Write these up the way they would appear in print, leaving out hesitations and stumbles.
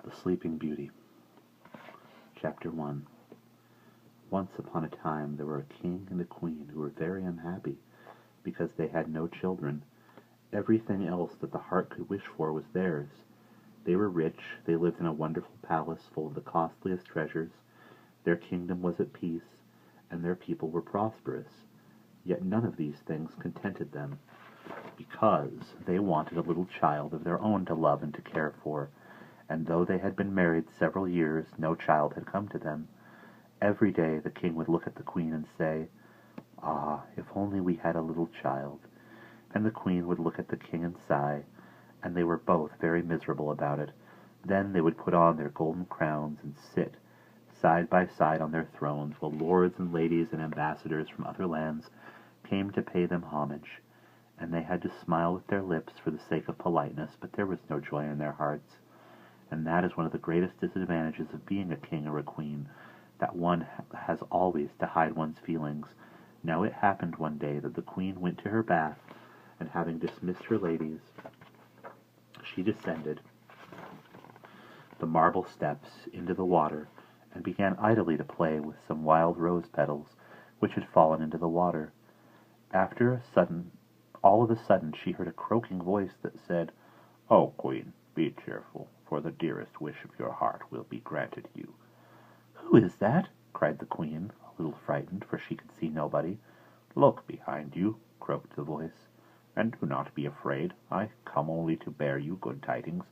The Sleeping Beauty. Chapter 1. Once upon a time there were a king and a queen who were very unhappy because they had no children. Everything else that the heart could wish for was theirs. They were rich, they lived in a wonderful palace full of the costliest treasures, their kingdom was at peace, and their people were prosperous. Yet none of these things contented them, because they wanted a little child of their own to love and to care for. And though they had been married several years, no child had come to them. Every day the king would look at the queen and say, "Ah, if only we had a little child." And the queen would look at the king and sigh, and they were both very miserable about it. Then they would put on their golden crowns and sit side by side on their thrones, while lords and ladies and ambassadors from other lands came to pay them homage. And they had to smile with their lips for the sake of politeness, but there was no joy in their hearts. And that is one of the greatest disadvantages of being a king or a queen, that one has always to hide one's feelings. Now it happened one day that the queen went to her bath, and having dismissed her ladies, she descended the marble steps into the water, and began idly to play with some wild rose petals which had fallen into the water. All of a sudden she heard a croaking voice that said, "O queen, be cheerful, for the dearest wish of your heart will be granted you." "Who is that?" cried the queen, a little frightened, for she could see nobody. "Look behind you," croaked the voice, "and do not be afraid. I come only to bear you good tidings."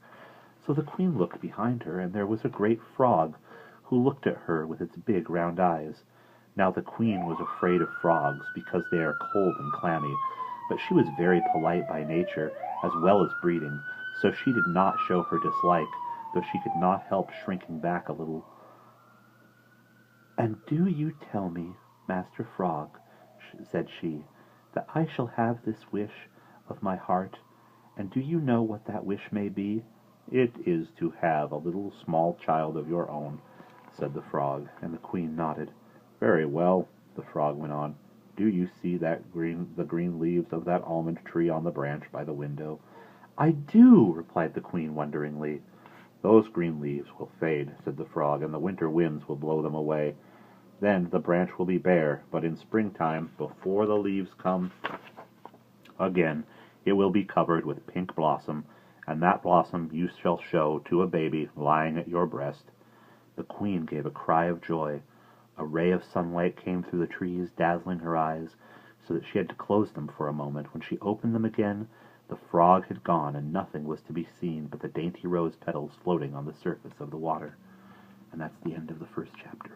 So the queen looked behind her, and there was a great frog, who looked at her with its big round eyes. Now the queen was afraid of frogs, because they are cold and clammy, but she was very polite by nature, as well as breeding, so she did not show her dislike, though she could not help shrinking back a little. "And do you tell me, Master Frog," said she, "that I shall have this wish of my heart, and do you know what that wish may be?" "It is to have a little small child of your own," said the frog, and the queen nodded. "Very well," the frog went on. "Do you see the green leaves of that almond tree on the branch by the window?" "I do," replied the queen wonderingly. "Those green leaves will fade," said the frog, "and the winter winds will blow them away. Then the branch will be bare, but in springtime, before the leaves come again, it will be covered with pink blossom, and that blossom you shall show to a baby lying at your breast." The queen gave a cry of joy. A ray of sunlight came through the trees, dazzling her eyes, so that she had to close them for a moment. When she opened them again, the frog had gone, and nothing was to be seen but the dainty rose petals floating on the surface of the water. And that's the end of the first chapter.